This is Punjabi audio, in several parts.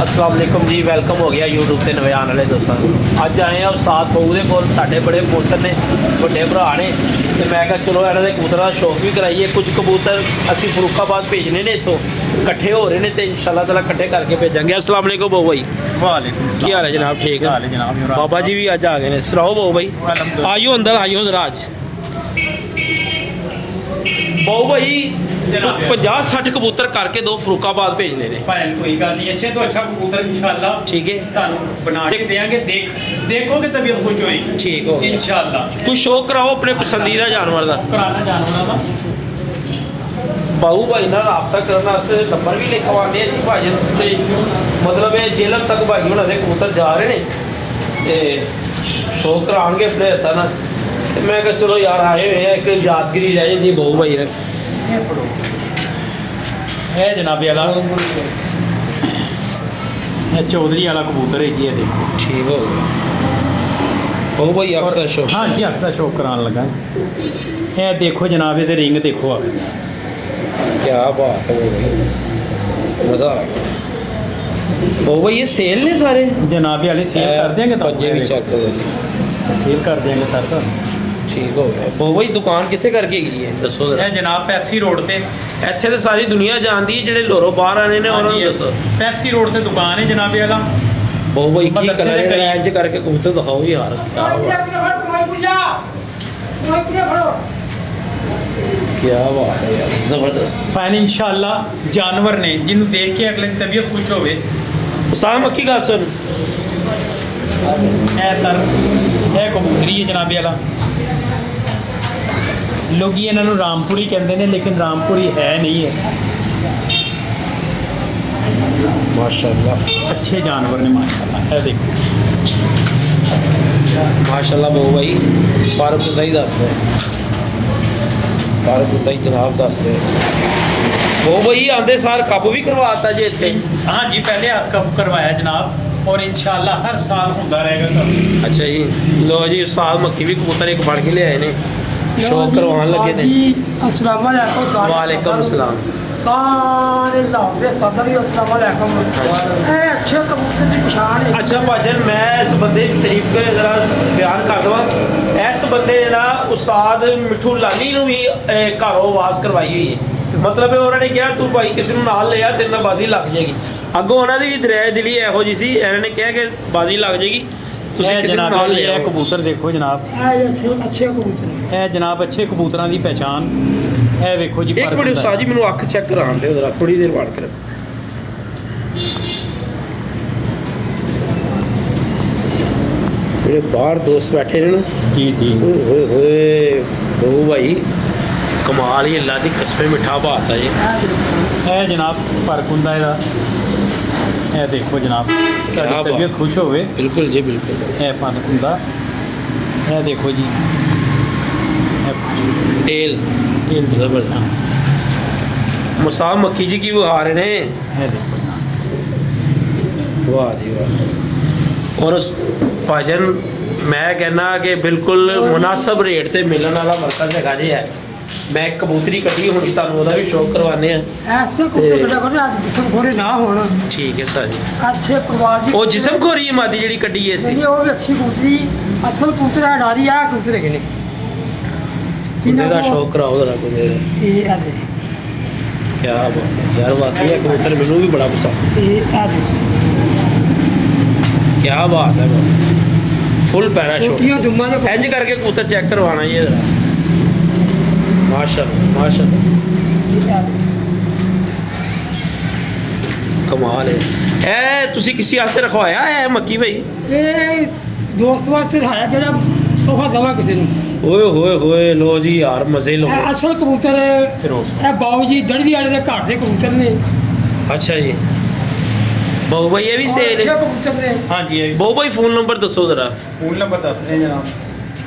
अस्सलाम वालेकुम जी, वेलकम हो गया यूट्यूब ਤੇ ਨਵੇਂ ਆਉਣ ਵਾਲੇ ਦੋਸਤਾਂ ਨੂੰ। ਅੱਜ ਆਏ ਆ ਉਸਤਾਦ ਬਹੂ ਦੇ ਕੋਲ। ਸਾਡੇ ਬੜੇ ਪੋਸਰ ਨੇ, ਵੱਡੇ ਭਰਾ ਨੇ, ਤੇ ਮੈਂ ਕਿਹਾ ਚਲੋ ਇਹਨਾਂ ਦੇ ਕਬੂਤਰਾਂ ਦਾ ਸ਼ੌਕ ਵੀ ਕਰਾਈਏ। ਕੁਝ ਕਬੂਤਰ ਅਸੀਂ ਫਰੂਖਾਬਾਦ ਭੇਜਣੇ ਨੇ, ਇੱਥੋਂ ਇਕੱਠੇ ਹੋ ਰਹੇ ਨੇ ਤੇ इंशाल्लाह ताला ਇਕੱਠੇ ਕਰਕੇ ਭੇਜਾਂਗੇ। अस्सलाम वालेकुम बहू भाई। वालेकुम ਕੀ ਹਾਲ ਹੈ ਜਨਾਬ? ਠੀਕ ਹੈ जनाब। बाबा जी भी ਅੱਜ ਆ ਗਏ ਨੇ। ਸੁਣਾਓ ਬਹੂ भाई। ਆਇਓ ਅੰਦਰ, ਆਇਓ ਜ਼ਰਾ। ਅੱਜ बहू भाई 50-60 ਕਬੂਤਰ ਕਰਕੇ ਦੋ ਫਰੂਖਾਬਾਦ ਭੇਜਨੇ ਨੇ। भाई कोई गल नहीं, अच्छे तो अच्छा कबूतर इंशाल्लाह ठीक है, ਤੁਹਾਨੂੰ ਬਣਾ ਕੇ ਦੇਾਂਗੇ। देखोगे तबीयत खुश होएगी। ठीक हो इंशाल्लाह। कुछ शौक कराओ अपने पसंदीदा जानवर का। कराना जानवरों का ਬਾਹੂ ਭਾਈ ਨਾਲ ਰਾਬਤਾ ਕਰਨ ਵਾਸਤੇ ਨੰਬਰ ਵੀ ਲਿਖਵਾਉਂਦੇ ਆ ਜੀ ਭਾਜਨ ਤੇ, ਮਤਲਬ ਇਹ ਜੇਲ੍ਹ ਤੱਕ ਭਾਈ ਉਹਨਾਂ ਦੇ ਕਬੂਤਰ ਜਾ ਰਹੇ ਨੇ ਤੇ ਸ਼ੌਕ ਕਰਾਉਣਗੇ ਆਪਣੇ ਹੱਥਾਂ ਨਾਲ। ਤੇ ਮੈਂ ਕਿਹਾ ਚਲੋ ਯਾਰ ਆਏ ਹੋਏ ਆ, ਇੱਕ ਯਾਦਗਿਰੀ ਰਹਿ ਜਾਂਦੀ ਬਾਹੂ ਭਾਈ ਨੇ। है जनाबे वाला, ये चौधरी वाला कबूतर है जी। ये देखो ठीक हो गया ਬਾਹੂ ਭਾਈ ਆਪਦਾ ਸ਼ੌਕ। हाँ जी, अख का शौक कराने लगा। ये देखो जनाब, ये रिंग देखो अख। क्या बात है बाहू भाई, मज़ा आ गया। बाहू भाई ये सेल ने सारे जनाबे वाले सेल कर देंगे तो पंजे भी चेक करो जी। सेल कर देंगे सर। तो ठीक हो गया ਬਾਹੂ ਭਾਈ। ਦੁਕਾਨ ਕਿੱਥੇ ਕਰਕੇ ਗਈ ਹੈ ਦੱਸੋ ਜ਼ਰਾ। ये जनाब पैप्सी रोड से, ਇੱਥੇ ਤੇ ਸਾਰੀ ਦੁਨੀਆ ਜਾਣਦੀ ਹੈ, ਜਿਹੜੇ ਲੋਰੋ ਬਾਹਰ ਆਣੇ ਨੇ ਉਹਨਾਂ ਨੂੰ ਦੱਸੋ। पैप्सी रोड से दुकान है जनाबे वाला। ਬਾਹੂ ਭਾਈ ਕੀ ਮਦਰਸੇ ਕਲਰ ਦੇ ਹੈ ਕਰੀਬ। ਇੰਜ ਕਰਕੇ ਕਬੂਤਰ ਦਿਖਾਓ ਯਾਰ। ਕੀ ਬਾਤ ਹੈ ਯਾਰ, ਜ਼ਬਰਦस्त। फैन इंशाल्लाह जानवर ने जिन्हों देख के अगले की तबीयत खुश होवे। ਉਸਾਮ ਮੱਕੀ ਗੱਲ ਸੁਣ। है सर, है कबूतरी है जनाबे वाला। लोग इन्हों रामपुरी कहते हैं, लेकिन रामपुरी है नहीं है। माशाल्लाह अच्छे जानवर ने माशाल्लाह। है देखो माशाल्लाह ਬਾਹੂ ਭਾਈ। ਫਾਰਕ ਹੁੰਦਾ ਹੀ ਦੱਸ ਰਿਹਾ, ਫਾਰਕ ਹੁੰਦਾ ਹੀ ਜਨਾਬ ਦੱਸ ਰਿਹਾ। ਬਾਹੂ ਭਾਈ ਆਂਦੇ ਸਾਰ ਕੱਪ ਵੀ ਕਰਵਾਤਾ ਜੇ ਇੱਥੇ। हाँ जी, पहले हाथ कब करवाया जनाब, और इंशाल्लाह हर साल होता रहेगा। तब ਅੱਛਾ ਜੀ, ਲੋ ਜੀ ਉਸਤਾਦ ਮੱਕੀ ਵੀ ਕਬੂਤਰ ਇੱਕ ਫੜ ਕੇ ਲਿਆਏ ਨੇ, ਸ਼ੌਕ ਕਰਵਾਉਣ ਲੱਗੇ ਨੇ। अस्सलाम वालेकुम। ਵਾਲੇਕੁਮ ਸਲਾਮ। सारे लाभे सादा भी अस्सलाम वालेकुम। अच्छे कबूतर की पहचान है। ਅੱਛਾ ਭਾਜਨ, ਮੈਂ ਇਸ ਬੰਦੇ ਦੀ ਤਾਰੀਫ ਕਰ ਜ਼ਰਾ ਬਿਆਨ ਕਰ ਦਵਾਂ। ਇਸ ਬੰਦੇ ਨੇ ਨਾ ਉਸਤਾਦ ਮਿੱਠੂ ਲਾਲੀ ਨੂੰ ਵੀ ਘਰੋਂ ਆਵਾਜ਼ ਕਰਵਾਈ ਹੋਈ ਹੈ। ਮਤਲਬ ਉਹਨਾਂ ਨੇ ਕਿਹਾ ਤੂੰ ਭਾਈ ਕਿਸੇ ਨੂੰ ਨਾਲ ਲਿਆ, ਤੇਰੇ ਨਾਲ ਬਾਜ਼ੀ ਲੱਗ ਜਾਏਗੀ। ਅੱਗੋਂ ਉਹਨਾਂ ਦੀ ਵੀ ਦਰਿਆ ਦਿਲੀ ਇਹੋ ਜਿਹੀ ਸੀ, ਇਹਨਾਂ ਨੇ ਕਿਹਾ ਕਿ ਬਾਜ਼ੀ ਲੱਗ ਜਾਏਗੀ, ਤੁਸੀਂ है ਕਿਸੇ ਨੂੰ जनाब ਨਾਲ ये ਲਿਆ। कबूतर देखो जनाब। अच्छे कबूतर हैं। है जनाब अच्छे कबूतरों की पहचान। है देखो जी, ਇੱਕ फर्क ਮਿੰਟ होंदा है। ਉਸਤਾਦ ਜੀ, ਮੈਨੂੰ ਅੱਖ ਚੈੱਕ ਕਰਾਉਣ ਦਿਓ ਜ਼ਰਾ, ਥੋੜੀ ਦੇਰ ਬਾਅਦ ਕਰ। ਜਿਹੜੇ ਬਾਹਰ ਦੋਸਤ ਬੈਠੇ ਨੇ ਨਾ, जी जी। ਓਏ ਹੋਏ ਹੋਏ ਬਾਹੂ ਭਾਈ, ਕਮਾਲ ਹੀ, ਅੱਲਾ ਦੀ ਕਸਮ ਮਿੱਠਾ ਬਾਤ ਹੈ ਜੀ। है जनाब फर्क होंदा है। है देखो जनाब, क्या बात। तबीयत खुश होवे। ਬਿਲਕੁਲ ਜੀ ਬਿਲकुल। है फर्क होंदा। है देखो जी, ਟੇਲ खेल ਜ਼ਬਰदस्त। ਮੁਸਾਬ ਮੱਕੀ ਜੀ ਕੀ ਬੁਖਾਰ ਨੇ। है देखो जनाब। ਵਾਹ ਜੀ ਵਾਹ। ਔਰ ਭਾਜਨ ਮੈਂ ਕਹਿੰਦਾ ਕਿ ਬਿਲਕੁਲ ਮੁਨਾਸਬ ਰੇਟ ਤੇ ਮਿਲਣ ਵਾਲਾ ਮਰਕਜ਼ ਹੈਗਾ ਜੀ ਹੈ। ਮੈਂ ਇੱਕ ਕਬੂਤਰੀ ਕੱਢੀ ਹੋਣੀ, ਤੁਹਾਨੂੰ ਉਹਦਾ ਵੀ ਸ਼ੌਕ ਕਰਵਾਉਂਦੇ ਆ। ऐसे कबूतर कटा करो आज जिसम खोरे ना होना। ਠੀਕ ਹੈ ਸਰ ਜੀ। अच्छे परिवार की ਉਹ ਜਿਸਮ ਖੋਰੀ ਹੈ ਮਾਦੀ ਜਿਹੜੀ ਕੱਢੀ ਹੈ ਸੀ। नहीं वो भी अच्छी कबूतरी असल कबूतर है। डारी है कबूतर है ने ਇਹਦਾ ਸ਼ੌਕ ਕਰਾਓ ਜ਼ਰਾ ਕੋਈ। ये आ दे ਕੀ ਬਾਤ ਹੈ ਯਾਰ, ਵਾਕਈ ਇਹ ਕਬੂਤਰ ਮੈਨੂੰ ਵੀ ਬੜਾ ਪਸੰਦ। ये आ दे ਕੀ ਬਾਤ ਹੈ, ਫੁੱਲ ਪੈਰਾਸ਼ੂਟ। कोटियां जुम्मा दे ਇੰਜ ਕਰਕੇ ਕਬੂਤਰ ਚੈੱਕ ਕਰਵਾਉਣਾ ਜੀ ਜ਼ਰਾ। ਮਾਸ਼ਾਅੱਲਾ ਮਾਸ਼ਾਅੱਲਾ, ये आ दे ਕਮਾਲ ਹੈ। ਇਹ ਤੁਸੀਂ ਕਿਸੇ ਵਾਸਤੇ ਰਖਵਾਇਆ ਹੈ ਮੱਕੀ ਭਾਈ? ये दोस्त वास्ते है जरा तोहफा दवा किसी ने। ਓਏ ਹੋਏ ਹੋਏ, ਲੋ ਜੀ ਯਾਰ ਮਜ਼ੇ ਲਓ। ਇਹ ਅਸਲ ਕਬੂਤਰ फिरोज। ਇਹ ਬਾਊ ਜੀ ਦੜਵੀ ਵਾਲੇ ਦੇ ਘਰ ਦੇ ਕਬੂਤਰ ਨੇ। ਅੱਛਾ ਜੀ, ਬਾਹੂ ਭਾਈ ਇਹ ਵੀ ਔਰ ਸੇਲ ਅੱਛੇ ਹੈ। ਕਬੂਤਰ ਨੇ। हाँ जी, ਬਾਹੂ ਭਾਈ ਫੋਨ ਨੰਬਰ ਦੱਸੋ ਜ਼ਰਾ। फोन नंबर दस रहे हैं जनाब।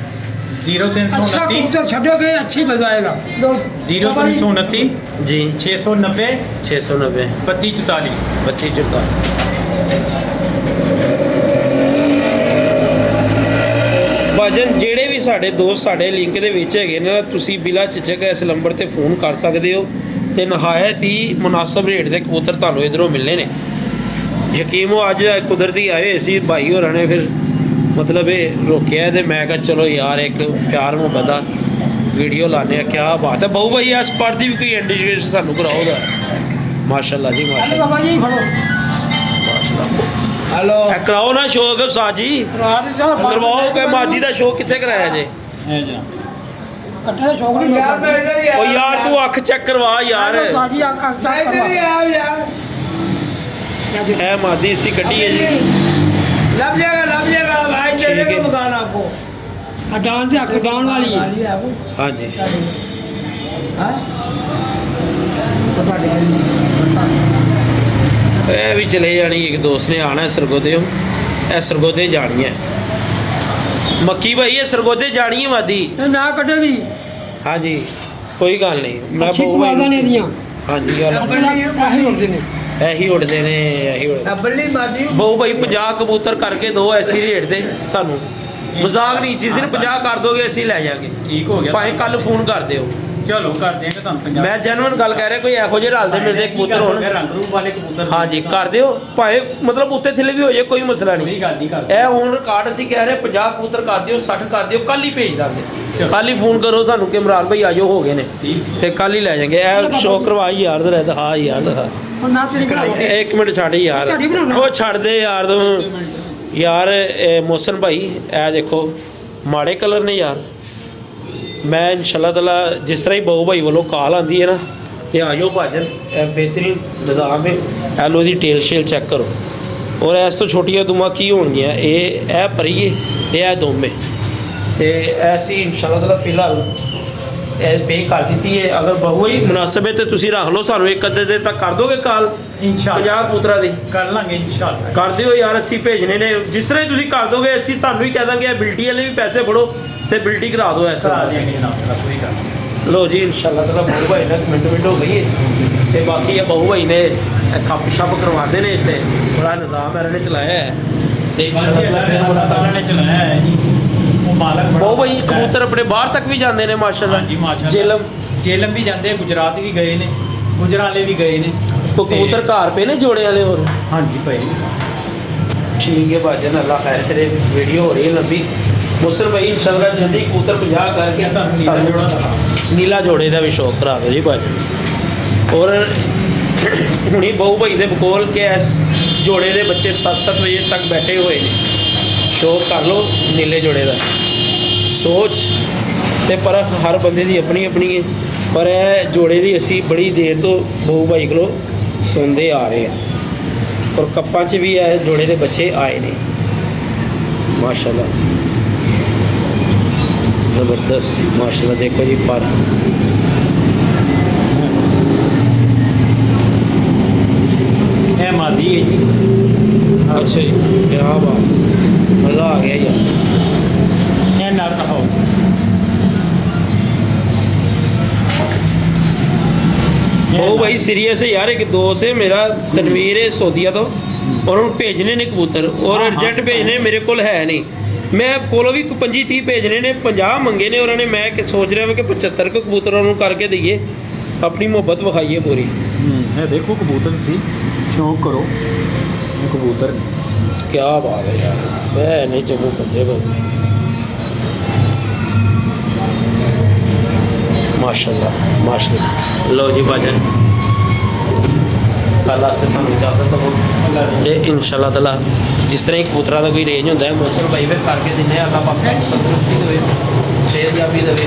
अच्छा 0329 कबूतर छड़ोगे अच्छी मजा आएगा। लो 0329 ਜੀ 690 690 3244। 3244। ਭਾਜਨ ਜਿਹੜੇ ਵੀ ਸਾਡੇ ਦੋਸਤ ਸਾਡੇ ਲਿੰਕ ਦੇ ਵਿੱਚ ਹੈਗੇ ਨੇ, ਤੁਸੀਂ ਬਿਲਾ ਝਿਜਕ ਇਸ ਨੰਬਰ ਤੇ ਫੋਨ ਕਰ ਸਕਦੇ ਹੋ ਤੇ ਨਹਾਇਤ ਹੀ ਮੁਨਾਸਬ ਰੇਟ ਦੇ ਕਬੂਤਰ ਤੁਹਾਨੂੰ ਇਧਰੋਂ ਮਿਲਨੇ ਨੇ। ਯਕੀਨ ਉਹ ਅੱਜ ਕੁਦਰਤੀ ਆਏ ਹੋਏ ਸੀ ਭਾਈ ਹੋਰਾਂ ਨੇ ਫਿਰ ਮਤਲਬ ਇਹ ਰੋਕਿਆ ਤੇ ਮੈਂ ਕਿਹਾ ਚਲੋ ਯਾਰ ਇੱਕ ਪਿਆਰ ਮੁਹੱਬਤ ਦਾ ਵੀਡੀਓ ਲਾਣੇ ਆ। ਕਿਆ ਬਾਤ ਹੈ ਬਹੁ ਭਾਈ ਇਸ ਪਰ ਦੀ ਵੀ ਕੋਈ ਇੰਡੀਕੇਸ਼ਨ ਸਾਨੂੰ ਕਰਾਓਗਾ। ਮਾਸ਼ਾਅੱਲਾ ਜੀ ਹੈਲੋ ਮਾਸ਼ਾਅੱਲਾ ਬਾਬਾ ਜੀ ਫੜੋ ਮਾਸ਼ਾਅੱਲਾ। ਹੈਲੋ ਇਹ ਕਰਾਓ ਨਾ ਸ਼ੋਅ ਕੇ ਸਾਜੀ ਰਾਤ ਦਾ ਕਰਵਾਓ ਕਿ ਮਾਦੀ ਦਾ ਸ਼ੋਅ ਕਿੱਥੇ ਕਰਾਇਆ ਜੇ? ਇਹ ਜਨਾਬ ਇਕੱਠੇ ਦਾ ਸ਼ੌਕ ਨਹੀਂ ਯਾਰ ਮੈਂ ਇਧਰ ਹੀ ਉਹ ਯਾਰ ਤੂੰ ਅੱਖ ਚੈੱਕ ਕਰਵਾ ਯਾਰ। ਸਾਜੀ ਆ ਇਧਰ ਹੀ ਆ ਯਾਰ ਇਹ ਮਾਦੀ ਸੀ ਕੱਢੀ ਹੈ ਜੀ। लग जाएगा भाई ठीक है। मकान आपको डांस से आपको डांस वाली है ਹਾਂਜੀ ਇਹ ਵੀ ਚਲੇ ਜਾਣੀ। ਇੱਕ ਦੋਸਤ ਨੇ ਆਣਾ ਸਰਗੋਦੇ। ਇਹ ਸਰਗੋਦੇ ਜਾਣੀ ਹੈ ਮੱਕੀ ਭਾਈ। ਇਹ ਸਰਗੋਦੇ ਜਾਣੀ ਹੈ ਮਾਦੀ। ना कटेगी ਹਾਂਜੀ ਕੋਈ ਗੱਲ ਨਹੀਂ। ਮੈਂ अच्छी ਬਹੁ कुआदा ने दिया ਹਾਂਜੀ ਯਾਰ ऐसे होते ने ਇਹੀ ਉੜਦੇ ਨੇ ਇਹੀ ਉੜਦੇ। बल्ली मादी ਬਹੁ ਭਾਈ 50 ਕਬੂਤਰ ਕਰਕੇ ਦੋ ਐਸੀ ਰੇਟ ਦੇ ਸਾਨੂੰ। ਮਜ਼ਾਕ ਨਹੀਂ। ਜਿਸ ਦਿਨ 50 ਕਰ ਦੋਗੇ ਅਸੀਂ ਲੈ ਜਾਾਂਗੇ। ਠੀਕ ਹੋ ਗਿਆ। ਭਾਵੇਂ ਕੱਲ ਫੋਨ ਕਰ ਦਿਓ। ਚਲੋ ਕਰ ਦਿਆਂਗੇ ਤੁਹਾਨੂੰ 50। ਮੈਂ ਜੈਨੂਇਨ ਗੱਲ ਕਹਿ ਰਿਹਾ ਕੋਈ ਇਹੋ ਜਿਹੇ ਰਲਦੇ ਮਿਲਦੇ ਕਬੂਤਰ ਹੋਣ। ਰੰਗ ਰੂਪ ਵਾਲੇ ਕਬੂਤਰ। ਹਾਂਜੀ ਕਰ ਦਿਓ ਭਾਵੇਂ ਮਤਲਬ ਉੱਤੇ ਥੱਲੇ ਵੀ ਹੋ ਜਾਏ ਕੋਈ ਮਸਲਾ ਕੋਈ ਨਹੀਂ। ਗੱਲ ਨਹੀਂ ਕਰਦੇ। ਇਹ ਹੁਣ ਰਿਕਾਰਡ ਅਸੀਂ ਕਹਿ ਰਹੇ 50 ਕਬੂਤਰ ਕਰ ਦਿਓ 60 ਕਰ ਦਿਓ ਕੱਲ ਹੀ ਭੇਜ ਦਾਂਗੇ। ਚਲੋ। ਕੱਲ ਹੀ ਫੋਨ ਕਰੋ ਸਾਨੂੰ ਕਿ ਇਮਰਾਨ ਭਾਈ ਆਜੋ ਹੋ ਗਏ ਨੇ ਠੀਕ। ਤੇ ਕੱਲ ਹੀ ਲੈ ਜਾਾਂਗੇ। ਇਹ ਸ਼ੋਅ ਕਰਵਾਈ ਯਾਰ ਦਾ ਦਿਖਾ ਯਾਰ ਦਿਖਾ। ना तेरी बनाओ ਇੱਕ ਮਿੰਟ ਛੱਡ ਯਾਰ ਤੁਹਾਡੀ ਬਣਾਉਣਾ। ਉਹ ਛੱਡ ਦੇ ਯਾਰ ਤੂੰ ਯਾਰ। ਇਹ ਮੋਹਸਨ ਭਾਈ ਇਹ ਦੇਖੋ ਮਾੜੇ ਕਲਰ ਨੇ ਯਾਰ। ਮੈਂ ਇਨਸ਼ਾਅੱਲਾ ਤਾਲਾ ਜਿਸ ਤਰ੍ਹਾਂ ਹੀ ਬਹੁ ਭਾਈ ਵੱਲੋਂ ਕਾਲ ਆਂਦੀ ਹੈ ਨਾ ਤੇ ਆ ਜਾਓ ਭਾਜਨ। ਇਹ ਬਿਹਤਰੀਨ ਨਿਜ਼ਾਮ ਹੈ। ਇਹ ਲੋ ਦੀ ਟੇਲ ਸ਼ੇਲ ਚੈੱਕ ਕਰੋ। ਔਰ ਇਸ ਤੋਂ ਛੋਟੀਆਂ ਦੁਮਾ ਕੀ ਹੋਣਗੀਆਂ? ਇਹ ਭਰੀਏ ਤੇ ਇਹ ਦੋਵੇਂ ਤੇ ਐਸੀ ਇਨਸ਼ਾਅੱਲਾ ਤਾਲਾ ਫਿਲਹਾਲ ਇਹ ਪੇ ਕਰ ਦਿੱਤੀ ਹੈ। ਅਗਰ ਬਹੁ ਹੀ ਮੁਨਾਸਬ ਹੈ ਤੇ ਤੁਸੀਂ ਰੱਖ ਲਓ। ਸਾਨੂੰ ਇੱਕ ਅੱਧੇ ਦਿਨ ਤੱਕ ਕਰ ਦੋਗੇ ਕਾਲ ਇਨਸ਼ਾਅੱਲਾ 50 ਕਬੂਤਰਾਂ ਦੀ ਕਰ ਲਾਂਗੇ ਇਨਸ਼ਾਅੱਲਾ। ਕਰ ਦਿਓ ਯਾਰ। ਅਸੀਂ ਭੇਜਣੇ ਨੇ ਜਿਸ ਤਰ੍ਹਾਂ ਹੀ ਤੁਸੀਂ ਕਰ ਦੋਗੇ ਅਸੀਂ ਤੁਹਾਨੂੰ ਹੀ ਕਹਿ ਦਾਂਗੇ ਇਹ ਬਿਲਟੀ ਵਾਲੇ ਵੀ ਪੈਸੇ ਫੜੋ ਤੇ ਬਿਲਟੀ ਕਰਾ ਦਿਓ ਇਸ ਕਰਾ ਤਰ੍ਹਾਂ। ਦਿਆਂਗੇ ਜਨਾਬ ਕੋਈ ਗੱਲ ਨਹੀਂ। ਲੋ ਜੀ ਇਨਸ਼ਾਅੱਲਾ ਤਾਲਾ ਬਹੁ ਭਾਈ ਨਾਲ ਮਿੰਟ ਹੋ ਗਈ ਹੈ ਤੇ ਬਾਕੀ ਇਹ ਬਹੁ ਭਾਈ ਨੇ ਇਹ ਕੱਪ ਸ਼ੱਪ ਕਰਵਾਉਂਦੇ ਨੇ ਇੱਥੇ। ਬੜਾ ਨਿਜ਼ਾਮ ਇਹਨਾਂ ਨੇ ਚਲਾਇਆ ਹੈ ਤੇ ਅੱਲਾਹ ਤਾਲਾ ਨੇ ਚਲਾਇਆ ਹੈ ਜੀ। ਉਹ ਮਾਲਕ ਬੜਾ ਬਹੁ ਭਾਈ ਅੱਛਾ ਹੈ। ਕਬੂਤਰ ਆਪਣੇ ਬਾਹਰ ਤੱਕ ਵੀ ਜਾਂਦੇ ਨੇ ਮਾਸ਼ਾਅੱਲਾ। ਹਾਂਜੀ ਮਾਸ਼ਾਅੱਲਾ। ਜੇਲਮ ਜੇਲਮ ਵੀ ਜਾਂਦੇ ਆ, ਗੁਜਰਾਤ ਵੀ ਗਏ ਨੇ, ਗੁਜਰਾਲੇ ਵੀ ਗਏ ਨੇ। ਕੋ ਕਬੂਤਰ ਘਰ ਪਏ ਨੇ ਜੋੜੇ ਵਾਲੇ ਹੋਰ। ਹਾਂਜੀ ਭਾਈ। ਠੀਕ ਹੈ ਭਾਜਨ ਅੱਲਾ ਖੈਰ ਕਰੇ। ਵੀਡੀਓ ਹੋ ਰਹੀ ਹੈ ਲੰਬੀ। ਮੁਸਰ ਭਾਈ ਇਨਸ਼ਾਅੱਲਾ ਜਲਦੀ ਕਬੂਤਰ 50 ਕਰਕੇ ਤੁਹਾਨੂੰ ਨੀਲਾ ਜੋੜਾ ਦਿਖਾ। ਨੀਲਾ ਜੋੜੇ ਦਾ ਵੀ ਸ਼ੌਕ ਕਰਾ ਦਿਓ ਜੀ ਭਾਜੀ। ਔਰ ਹੁਣੀ ਬਹੁ ਭਾਈ ਦੇ ਬਕੋਲ ਕੇ ਇਸ ਜੋੜੇ ਦੇ ਬੱਚੇ 7-7 ਵਜੇ ਤੱਕ ਬੈਠੇ ਹੋਏ ਨੇ। ਸ਼ੌਕ ਕਰ ਲਓ ਨੀਲੇ ਜੋੜੇ ਦਾ। ਸੋਚ ਤੇ ਪਰਖ ਹਰ ਬੰਦੇ ਦੀ ਆਪਣੀ ਆਪਣੀ ਹੈ। ਪਰ ਇਹ ਜੋੜੇ ਦੀ ਅਸੀਂ ਬੜੀ ਦੇਰ ਤੋਂ ਬਹੁ ਭਾਈ ਕੋਲੋਂ ਸੁਣਦੇ ਆ ਰਹੇ ਹਾਂ। ਔਰ ਕੱਪਾਂ 'ਚ ਵੀ ਇਹ ਜੋੜੇ ਦੇ ਬੱਚੇ ਆਏ ਨੇ ਮਾਸ਼ਾਅੱਲਾ। ਜ਼ਬਰਦਸਤ ਮਾਸ਼ਾਅੱਲਾ। ਦੇਖੋ ਜੀ ਪਰ ਇਹ ਮਾਦੀ ਹੈ ਜੀ। ਅੱਛਾ ਜੀ ਕਿਆ ਬਾਤ। ਮਜ਼ਾ ਆ ਗਿਆ ਯਾਰ। ਇਹ ਨਰ ਦਿਖਾਓ। ਉਹ ਭਾਈ ਸੀਰੀਅਸ ਹੈ ਯਾਰ। ਇੱਕ ਦੋਸਤ ਹੈ ਮੇਰਾ ਤਨਵੀਰ ਹੈ ਸੌਦੀਆ ਤੋਂ। ਔਰ ਉਹਨੂੰ ਭੇਜਣੇ ਨੇ ਕਬੂਤਰ ਔਰ ਅਰਜੈਂਟ ਭੇਜਣੇ ਮੇਰੇ ਕੋਲ ਹੈ ਨਹੀਂ। ਮੈਂ ਕੋਲੋਂ ਵੀ 25-30 ਭੇਜਣੇ ਨੇ 50 ਮੰਗੇ ਨੇ ਉਹਨਾਂ ਨੇ। ਮੈਂ ਕਿ ਸੋਚ ਰਿਹਾ ਮੈਂ ਕਿ 75 ਕੁ ਕਬੂਤਰਾਂ ਨੂੰ ਕਰਕੇ ਦਈਏ ਆਪਣੀ ਮੁਹੱਬਤ ਵਿਖਾਈਏ ਪੂਰੀ। ਇਹ ਦੇਖੋ ਕਬੂਤਰ ਸੀ। ਸ਼ੌਂਕ ਕਰੋ ਇਹ ਕਬੂਤਰ। ਕਿਆ ਬਾਤ ਹੈ ਯਾਰ। ਮੈਂ ਨਹੀਂ ਚੰਗੂ ਪੰਜੇ ਬਸ माशाल्लाह माशाल्लाह। लो जी भाजन अल्लाह से सानू इजाजत दो ते इंशाअल्लाह ताला जिस तरह कबूतरा का कोई रेंज होंदा है मौसम भाई फिर करके दिने अल्लाह पाक तंदुरुस्ती देवे सेहतयाबी देवे